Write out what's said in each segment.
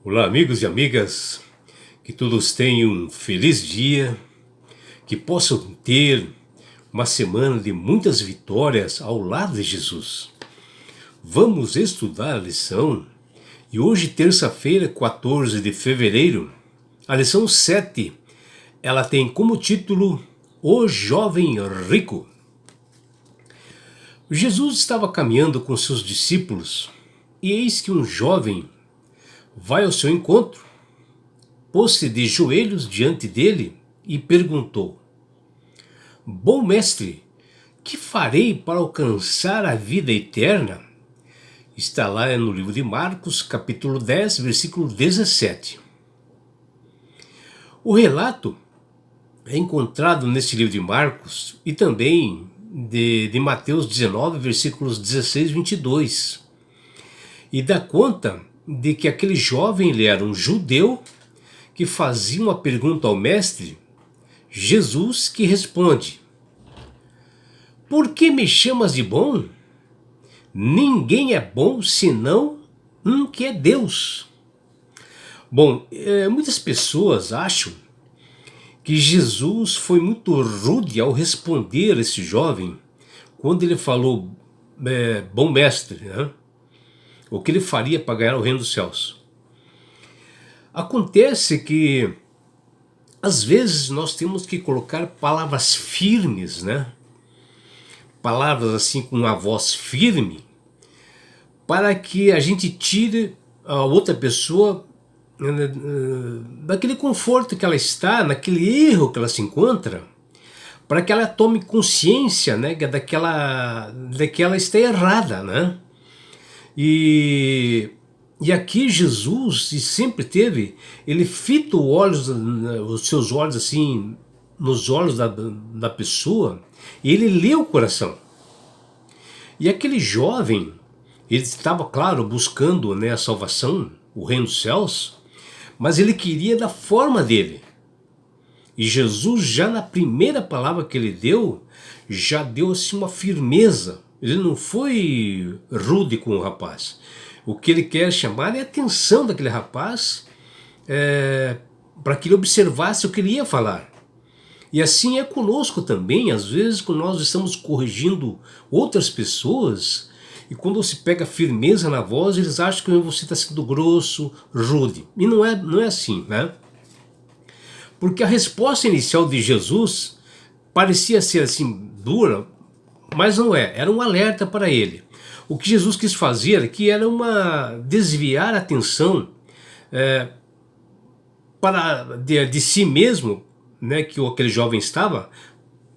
Olá, amigos e amigas, que todos tenham um feliz dia, que possam ter uma semana de muitas vitórias ao lado de Jesus. Vamos estudar a lição e hoje, terça-feira, 14 de fevereiro, a lição 7, ela tem como título O Jovem Rico. Jesus estava caminhando com seus discípulos e eis que um jovem vai ao seu encontro, pôs-se de joelhos diante dele e perguntou: Bom mestre, que farei para alcançar a vida eterna? Está lá no livro de Marcos, capítulo 10, versículo 17. O relato é encontrado neste livro de Marcos e também de Mateus 19, versículos 16 e 22. E dá conta de que aquele jovem ele era um judeu que fazia uma pergunta ao mestre, Jesus, que responde: Por que me chamas de bom? Ninguém é bom senão um que é Deus. Bom, muitas pessoas acham que Jesus foi muito rude ao responder a esse jovem quando ele falou, bom mestre, né? O que ele faria para ganhar o reino dos céus. Acontece que às vezes nós temos que colocar palavras firmes, né? Palavras assim com uma voz firme, para que a gente tire a outra pessoa daquele conforto que ela está, naquele erro que ela se encontra, para que ela tome consciência, né, que ela está errada, né? E aqui Jesus, e sempre teve, ele fita os seus olhos assim, nos olhos da pessoa, e ele lê o coração. E aquele jovem, ele estava, claro, buscando, né, a salvação, o reino dos céus, mas ele queria da forma dele. E Jesus, já na primeira palavra que ele deu, já deu assim uma firmeza. Ele não foi rude com o rapaz. O que ele quer chamar é a atenção daquele rapaz, para que ele observasse o que ele ia falar. E assim é conosco também, às vezes, quando nós estamos corrigindo outras pessoas, e quando você pega firmeza na voz, eles acham que você está sendo grosso, rude. E não é assim, né? Porque a resposta inicial de Jesus parecia ser assim dura, mas não é, era um alerta para ele. O que Jesus quis fazer aqui era desviar a atenção de si mesmo, né, que aquele jovem estava,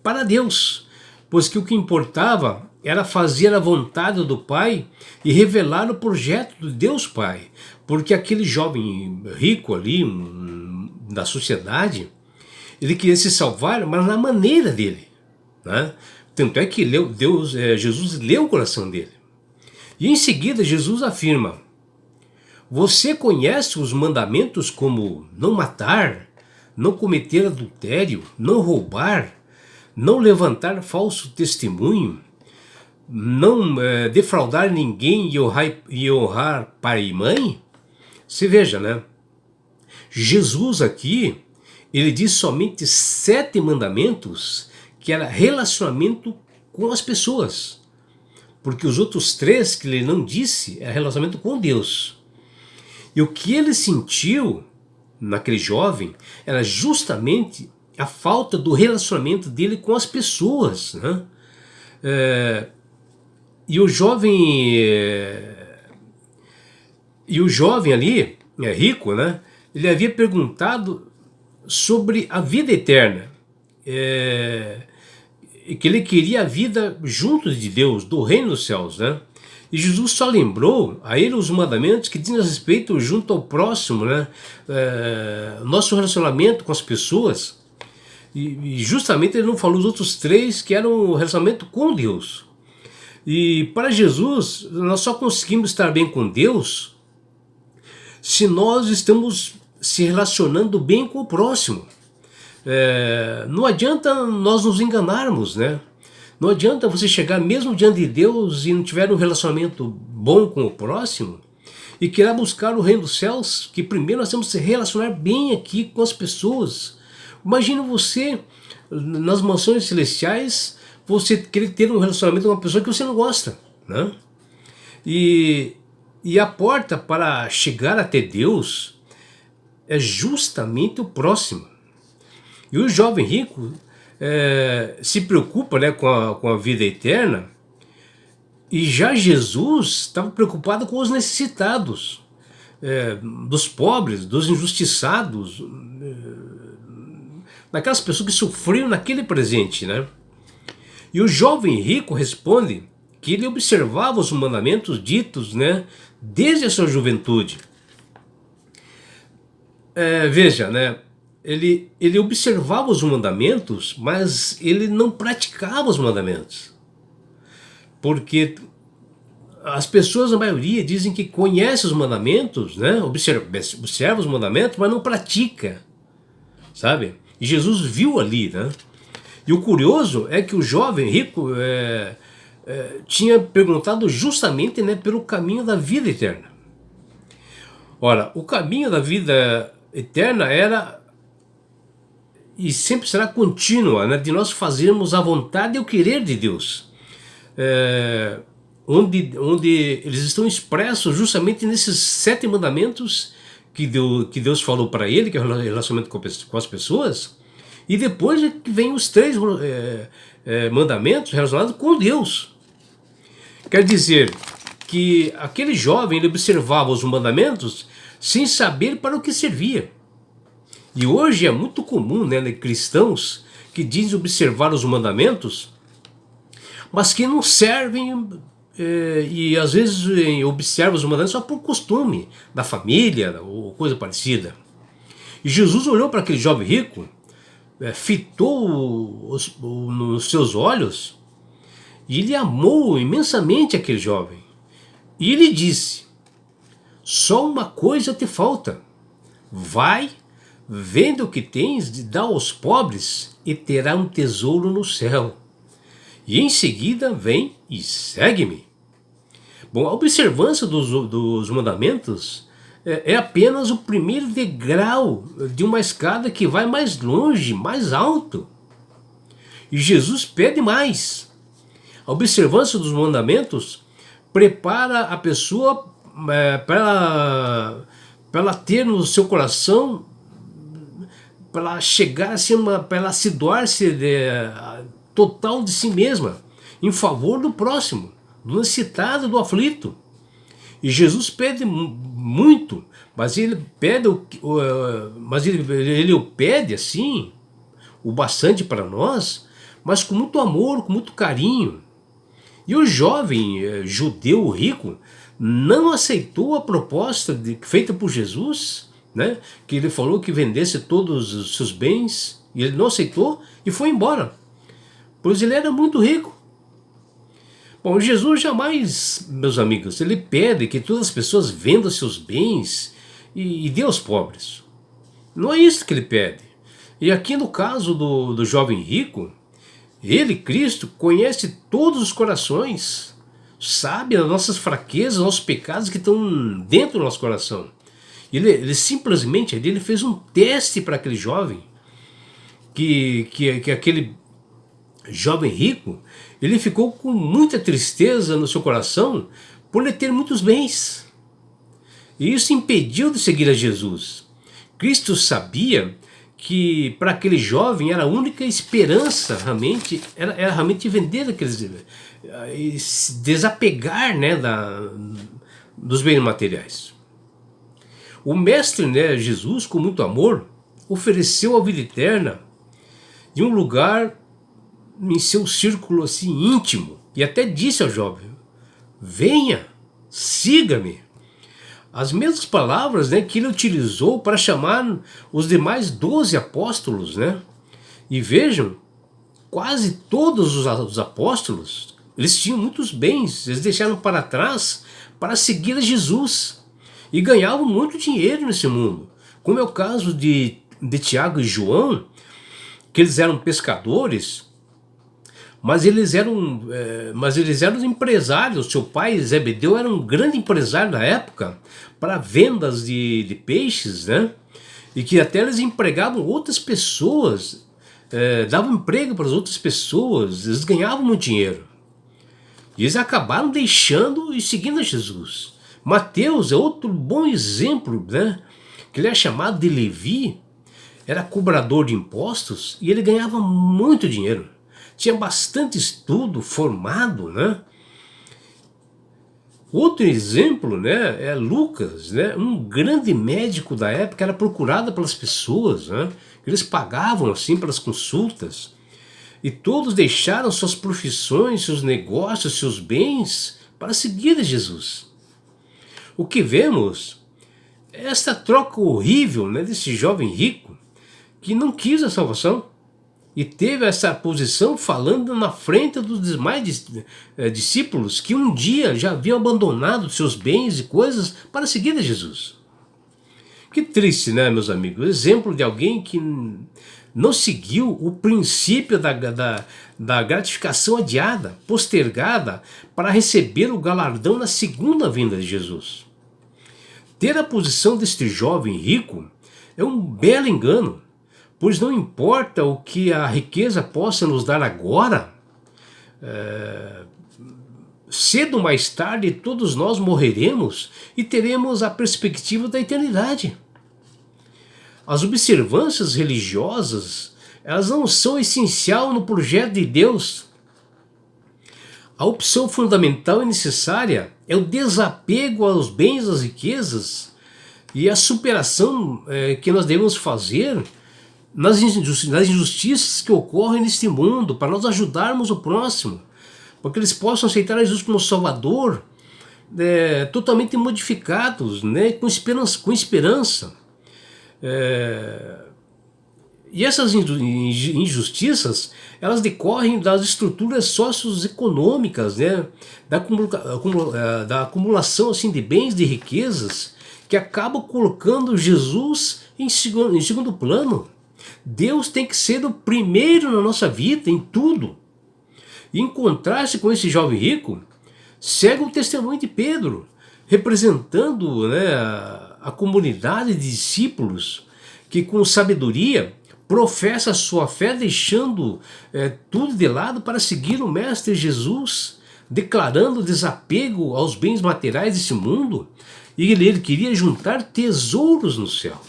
para Deus, pois que o que importava era fazer a vontade do Pai e revelar o projeto de Deus Pai, porque aquele jovem rico ali da sociedade, ele queria se salvar, mas na maneira dele, né? Tanto é que Jesus leu o coração dele. E em seguida Jesus afirma: Você conhece os mandamentos como não matar, não cometer adultério, não roubar, não levantar falso testemunho, não defraudar ninguém e honrar pai e mãe? Você veja, né? Jesus aqui, ele diz somente 7 mandamentos, que era relacionamento com as pessoas. Porque os outros 3 que ele não disse era relacionamento com Deus. E o que ele sentiu naquele jovem era justamente a falta do relacionamento dele com as pessoas, né? E o jovem ali, rico, né? Ele havia perguntado sobre a vida eterna, e que ele queria a vida junto de Deus, do reino dos céus, né? E Jesus só lembrou a ele os mandamentos que dizem respeito junto ao próximo, né? Nosso relacionamento com as pessoas. E justamente ele não falou os outros 3 que eram o relacionamento com Deus. E para Jesus, nós só conseguimos estar bem com Deus se nós estamos se relacionando bem com o próximo. Não adianta nós nos enganarmos, né? Não adianta você chegar mesmo diante de Deus e não tiver um relacionamento bom com o próximo e queira buscar o reino dos céus, que primeiro nós temos que se relacionar bem aqui com as pessoas. Imagina você, nas mansões celestiais, você querer ter um relacionamento com uma pessoa que você não gosta, né? E a porta para chegar até Deus é justamente o próximo. E o jovem rico se preocupa, né, com a vida eterna, e já Jesus estava preocupado com os necessitados, dos pobres, dos injustiçados, daquelas pessoas que sofriam naquele presente, né? E o jovem rico responde que ele observava os mandamentos ditos, né, desde a sua juventude. Veja, né, ele observava os mandamentos, mas ele não praticava os mandamentos. Porque as pessoas, a maioria, dizem que conhece os mandamentos, né, observa os mandamentos, mas não pratica, sabe? E Jesus viu ali, né? E o curioso é que o jovem rico tinha perguntado justamente, né, pelo caminho da vida eterna. Ora, o caminho da vida eterna era e sempre será contínua, né, de nós fazermos a vontade e o querer de Deus, onde eles estão expressos justamente nesses 7 mandamentos que Deus falou para ele, que é o relacionamento com as pessoas, e depois é que vem os 3 mandamentos relacionados com Deus. Quer dizer que aquele jovem, ele observava os mandamentos sem saber para o que servia. E hoje é muito comum, né, cristãos que dizem observar os mandamentos, mas que não servem, e às vezes observam os mandamentos só por costume da família ou coisa parecida. E Jesus olhou para aquele jovem rico, fitou nos seus olhos, e ele amou imensamente aquele jovem. E ele disse: só uma coisa te falta. Vai, vende o que tens, dá aos pobres, e terá um tesouro no céu. E em seguida vem e segue-me. Bom, a observância dos mandamentos é apenas o primeiro degrau de uma escada que vai mais longe, mais alto. E Jesus pede mais. A observância dos mandamentos prepara a pessoa para ela ter no seu coração, para ela chegar assim, para ela se doar-se total de si mesma, em favor do próximo, do necessitado, do aflito. E Jesus pede muito, mas ele pede ele o pede assim, o bastante para nós, mas com muito amor, com muito carinho. E o jovem judeu rico não aceitou a proposta feita por Jesus, né, que ele falou que vendesse todos os seus bens, e ele não aceitou e foi embora, pois ele era muito rico. Bom, Jesus jamais, meus amigos, ele pede que todas as pessoas vendam seus bens e dê aos pobres. Não é isso que ele pede. E aqui no caso do jovem rico, ele, Cristo, conhece todos os corações, sabe as nossas fraquezas, nossos pecados que estão dentro do nosso coração. Ele simplesmente ele fez um teste para aquele jovem, que aquele jovem rico, ele ficou com muita tristeza no seu coração por ele ter muitos bens. E isso impediu de seguir a Jesus. Cristo sabia que para aquele jovem era a única esperança realmente, era realmente vender aqueles, e se desapegar, né, dos bens materiais. O mestre, né, Jesus, com muito amor, ofereceu a vida eterna em um lugar em seu círculo assim íntimo, e até disse ao jovem: venha, siga-me. As mesmas palavras, né, que ele utilizou para chamar os demais 12 apóstolos, né? E vejam, quase todos os apóstolos, eles tinham muitos bens, eles deixaram para trás para seguir a Jesus e ganhavam muito dinheiro nesse mundo, como é o caso de Tiago e João, que eles eram pescadores, mas eles eram empresários. Seu pai, Zebedeu, era um grande empresário na época para vendas de peixes, né? E que até eles empregavam outras pessoas, davam emprego para as outras pessoas, eles ganhavam muito dinheiro. E eles acabaram deixando e seguindo a Jesus. Mateus é outro bom exemplo, né? Que ele é chamado de Levi, era cobrador de impostos e ele ganhava muito dinheiro. Tinha bastante estudo, formado, né? Outro exemplo, né, é Lucas, né, um grande médico da época, era procurado pelas pessoas, né? Eles pagavam assim pelas consultas. E todos deixaram suas profissões, seus negócios, seus bens para seguir a Jesus. O que vemos é essa troca horrível, né, desse jovem rico que não quis a salvação e teve essa posição falando na frente dos demais discípulos que um dia já haviam abandonado seus bens e coisas para seguir a Jesus. Que triste, né, meus amigos? Exemplo de alguém que não seguiu o princípio da gratificação adiada, postergada, para receber o galardão na segunda vinda de Jesus. Ter a posição deste jovem rico é um belo engano, pois não importa o que a riqueza possa nos dar agora, cedo ou mais tarde todos nós morreremos e teremos a perspectiva da eternidade. As observâncias religiosas, elas não são essencial no projeto de Deus. A opção fundamental e necessária é o desapego aos bens, às riquezas e a superação que nós devemos fazer nas injustiças que ocorrem neste mundo, para nós ajudarmos o próximo, para que eles possam aceitar Jesus como Salvador, totalmente modificados, né, com esperança. E essas injustiças, elas decorrem das estruturas socioeconômicas, né, da acumulação assim, de bens, de riquezas, que acabam colocando Jesus em segundo plano. Deus tem que ser o primeiro na nossa vida, em tudo. E em contraste com esse jovem rico, segue o testemunho de Pedro, representando, né, a comunidade de discípulos que com sabedoria professa a sua fé, deixando tudo de lado para seguir o Mestre Jesus, declarando desapego aos bens materiais desse mundo, e ele queria juntar tesouros no céu.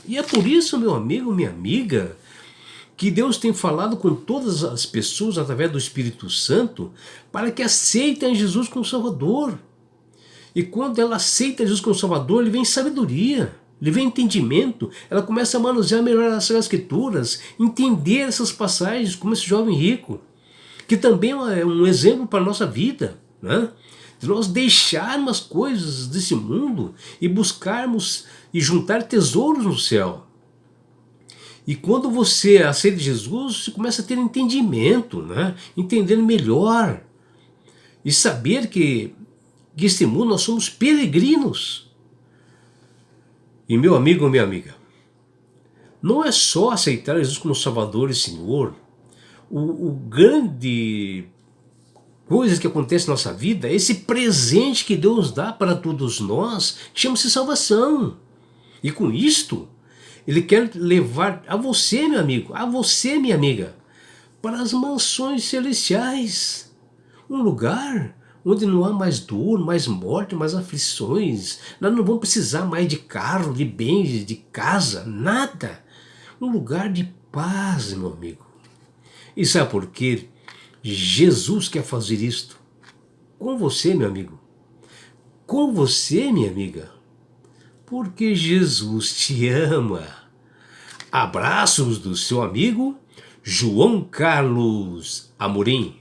E é por isso, meu amigo, minha amiga, que Deus tem falado com todas as pessoas através do Espírito Santo para que aceitem Jesus como Salvador. E quando ela aceita Jesus como Salvador, ele vem sabedoria, ele vem entendimento, ela começa a manusear melhor as Escrituras, entender essas passagens, como esse jovem rico, que também é um exemplo para a nossa vida, né? De nós deixarmos as coisas desse mundo e buscarmos e juntar tesouros no céu. E quando você aceita Jesus, você começa a ter entendimento, né? Entendendo melhor e saber que este mundo nós somos peregrinos. E meu amigo, minha amiga, não é só aceitar Jesus como Salvador e Senhor. O grande coisa que acontece na nossa vida é esse presente que Deus dá para todos nós, que chama-se salvação. E com isto, Ele quer levar a você, meu amigo, a você, minha amiga, para as mansões celestiais. Um lugar onde não há mais dor, mais morte, mais aflições. Nós não vamos precisar mais de carro, de bens, de casa, nada. Um lugar de paz, meu amigo. E sabe por quê? Jesus quer fazer isto com você, meu amigo. Com você, minha amiga. Porque Jesus te ama. Abraços do seu amigo João Carlos Amorim.